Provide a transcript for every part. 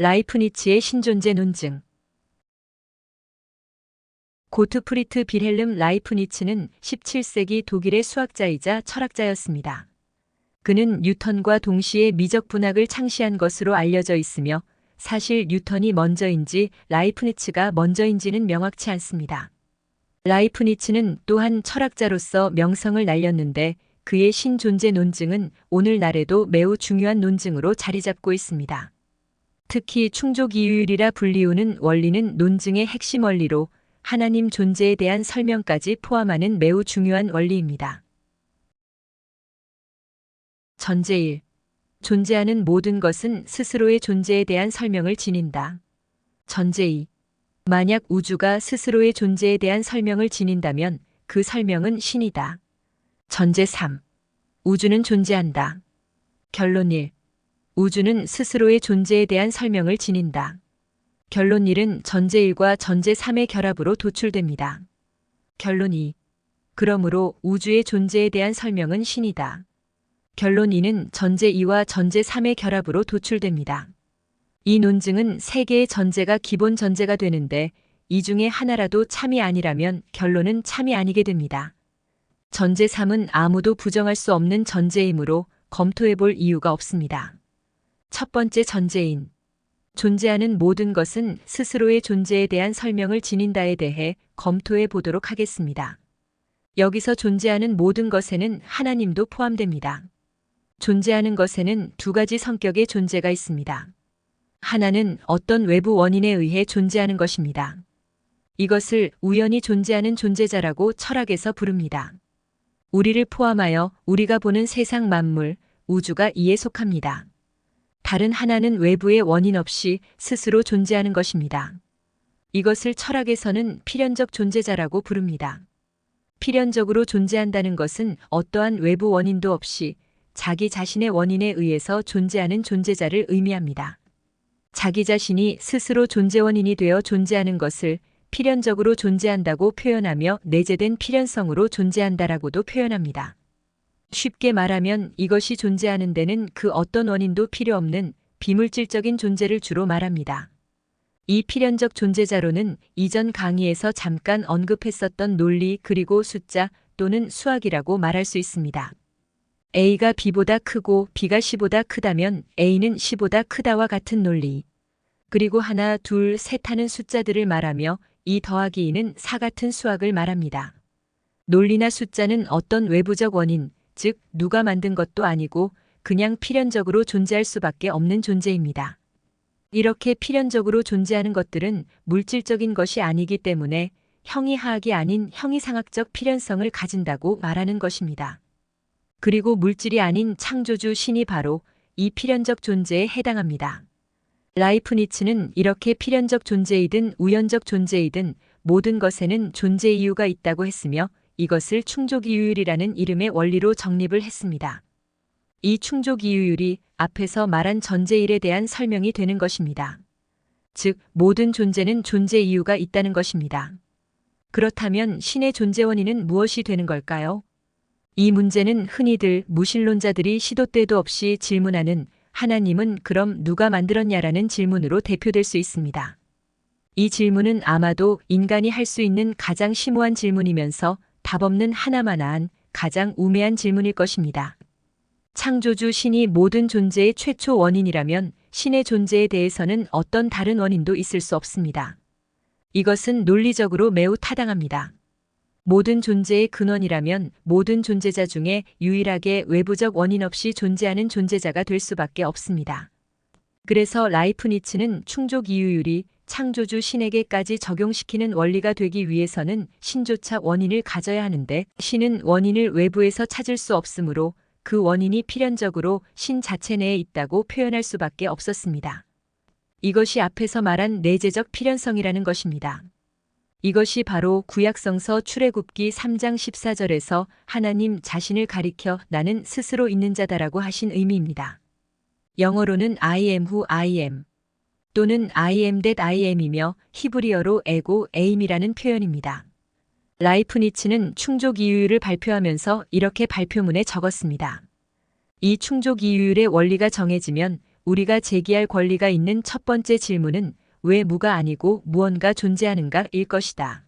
라이프니츠의 신존재 논증. 고트프리트 빌헬름 라이프니츠는 17세기 독일의 수학자이자 철학자였습니다. 그는 뉴턴과 동시에 미적분학을 창시한 것으로 알려져 있으며 사실 뉴턴이 먼저인지 라이프니츠가 먼저인지는 명확치 않습니다. 라이프니츠는 또한 철학자로서 명성을 날렸는데 그의 신존재 논증은 오늘날에도 매우 중요한 논증으로 자리 잡고 있습니다. 특히 충족이유율이라 불리우는 원리는 논증의 핵심 원리로 하나님 존재에 대한 설명까지 포함하는 매우 중요한 원리입니다. 전제 1. 존재하는 모든 것은 스스로의 존재에 대한 설명을 지닌다. 전제 2. 만약 우주가 스스로의 존재에 대한 설명을 지닌다면 그 설명은 신이다. 전제 3. 우주는 존재한다. 결론 1. 우주는 스스로의 존재에 대한 설명을 지닌다. 결론 1은 전제 1과 전제 3의 결합으로 도출됩니다. 결론 2. 그러므로 우주의 존재에 대한 설명은 신이다. 결론 2는 전제 2와 전제 3의 결합으로 도출됩니다. 이 논증은 세 개의 전제가 기본 전제가 되는데 이 중에 하나라도 참이 아니라면 결론은 참이 아니게 됩니다. 전제 3은 아무도 부정할 수 없는 전제이므로 검토해 볼 이유가 없습니다. 첫 번째 전제인 존재하는 모든 것은 스스로의 존재에 대한 설명을 지닌다에 대해 검토해 보도록 하겠습니다. 여기서 존재하는 모든 것에는 하나님도 포함됩니다. 존재하는 것에는 두 가지 성격의 존재가 있습니다. 하나는 어떤 외부 원인에 의해 존재하는 것입니다. 이것을 우연히 존재하는 존재자라고 철학에서 부릅니다. 우리를 포함하여 우리가 보는 세상 만물, 우주가 이에 속합니다. 다른 하나는 외부의 원인 없이 스스로 존재하는 것입니다. 이것을 철학에서는 필연적 존재자라고 부릅니다. 필연적으로 존재한다는 것은 어떠한 외부 원인도 없이 자기 자신의 원인에 의해서 존재하는 존재자를 의미합니다. 자기 자신이 스스로 존재 원인이 되어 존재하는 것을 필연적으로 존재한다고 표현하며 내재된 필연성으로 존재한다라고도 표현합니다. 쉽게 말하면 이것이 존재하는 데는 그 어떤 원인도 필요 없는 비물질적인 존재를 주로 말합니다. 이 필연적 존재자로는 이전 강의에서 잠깐 언급했었던 논리 그리고 숫자 또는 수학이라고 말할 수 있습니다. A가 B보다 크고 B가 C보다 크다면 A는 C보다 크다와 같은 논리. 그리고 하나, 둘, 셋 하는 숫자들을 말하며 2 더하기 2는 4 같은 수학을 말합니다. 논리나 숫자는 어떤 외부적 원인, 즉 누가 만든 것도 아니고 그냥 필연적으로 존재할 수밖에 없는 존재입니다. 이렇게 필연적으로 존재하는 것들은 물질적인 것이 아니기 때문에 형이하학이 아닌 형이상학적 필연성을 가진다고 말하는 것입니다. 그리고 물질이 아닌 창조주 신이 바로 이 필연적 존재에 해당합니다. 라이프니츠는 이렇게 필연적 존재이든 우연적 존재이든 모든 것에는 존재 이유가 있다고 했으며 이것을 충족이유율이라는 이름의 원리로 정립을 했습니다. 이 충족이유율이 앞에서 말한 전제 1에 대한 설명이 되는 것입니다. 즉, 모든 존재는 존재 이유가 있다는 것입니다. 그렇다면 신의 존재 원인은 무엇이 되는 걸까요? 이 문제는 흔히들 무신론자들이 시도 때도 없이 질문하는 하나님은 그럼 누가 만들었냐라는 질문으로 대표될 수 있습니다. 이 질문은 아마도 인간이 할 수 있는 가장 심오한 질문이면서 답 없는 하나만한 가장 우매한 질문일 것입니다. 창조주 신이 모든 존재의 최초 원인이라면 신의 존재에 대해서는 어떤 다른 원인도 있을 수 없습니다. 이것은 논리적으로 매우 타당합니다. 모든 존재의 근원이라면 모든 존재자 중에 유일하게 외부적 원인 없이 존재하는 존재자가 될 수밖에 없습니다. 그래서 라이프니츠는 충족이유율이 창조주 신에게까지 적용시키는 원리가 되기 위해서는 신조차 원인을 가져야 하는데 신은 원인을 외부에서 찾을 수 없으므로 그 원인이 필연적으로 신 자체 내에 있다고 표현할 수밖에 없었습니다. 이것이 앞에서 말한 내재적 필연성이라는 것입니다. 이것이 바로 구약성서 출애굽기 3장 14절에서 하나님 자신을 가리켜 나는 스스로 있는 자다라고 하신 의미입니다. 영어로는 I am who I am 또는 I am that I am이며 히브리어로 에고 에임이라는 표현입니다. 라이프니츠는 충족이유율을 발표하면서 이렇게 발표문에 적었습니다. 이 충족이유율의 원리가 정해지면 우리가 제기할 권리가 있는 첫 번째 질문은 왜 무가 아니고 무언가 존재하는가일 것이다.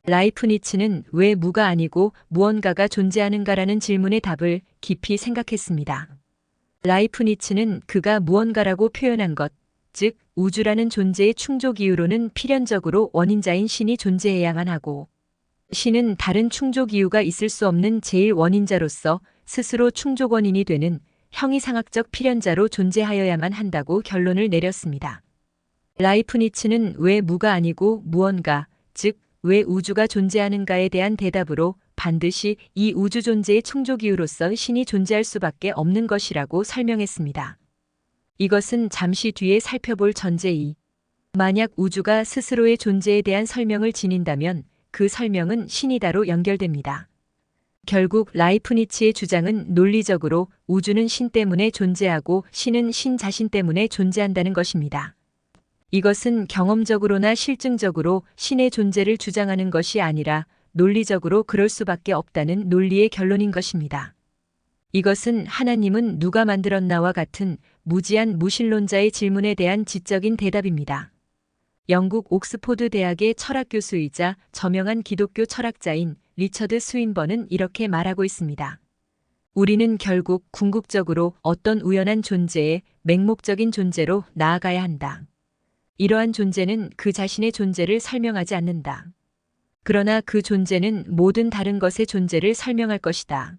라이프니츠는 왜 무가 아니고 무언가가 존재하는가라는 질문의 답을 깊이 생각했습니다. 라이프니츠는 그가 무언가라고 표현한 것, 즉 우주라는 존재의 충족 이유로는 필연적으로 원인자인 신이 존재해야만 하고, 신은 다른 충족 이유가 있을 수 없는 제일 원인자로서 스스로 충족 원인이 되는 형이상학적 필연자로 존재하여야만 한다고 결론을 내렸습니다. 라이프니츠는 왜 무가 아니고 무언가, 즉 왜 우주가 존재하는가에 대한 대답으로 반드시 이 우주 존재의 충족 이유로서 신이 존재할 수밖에 없는 것이라고 설명했습니다. 이것은 잠시 뒤에 살펴볼 전제이. 만약 우주가 스스로의 존재에 대한 설명을 지닌다면 그 설명은 신이다로 연결됩니다. 결국 라이프니츠의 주장은 논리적으로 우주는 신 때문에 존재하고 신은 신 자신 때문에 존재한다는 것입니다. 이것은 경험적으로나 실증적으로 신의 존재를 주장하는 것이 아니라 논리적으로 그럴 수밖에 없다는 논리의 결론인 것입니다. 이것은 하나님은 누가 만들었나와 같은 무지한 무신론자의 질문에 대한 지적인 대답입니다. 영국 옥스포드 대학의 철학 교수이자 저명한 기독교 철학자인 리처드 스윈번은 이렇게 말하고 있습니다. 우리는 결국 궁극적으로 어떤 우연한 존재의 맹목적인 존재로 나아가야 한다. 이러한 존재는 그 자신의 존재를 설명하지 않는다. 그러나 그 존재는 모든 다른 것의 존재를 설명할 것이다.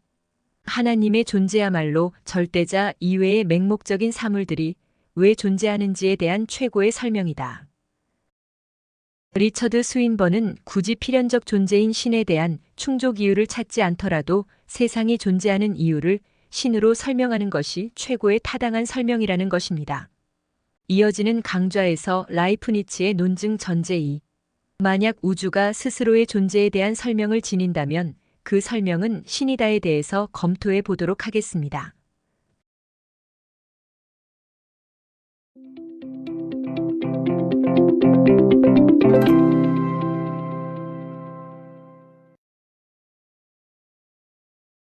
하나님의 존재야말로 절대자 이외의 맹목적인 사물들이 왜 존재하는지에 대한 최고의 설명이다. 리처드 스윈번은 굳이 필연적 존재인 신에 대한 충족 이유를 찾지 않더라도 세상이 존재하는 이유를 신으로 설명하는 것이 최고의 타당한 설명이라는 것입니다. 이어지는 강좌에서 라이프니츠의 논증 전제이. 만약 우주가 스스로의 존재에 대한 설명을 지닌다면 그 설명은 신이다에 대해서 검토해 보도록 하겠습니다.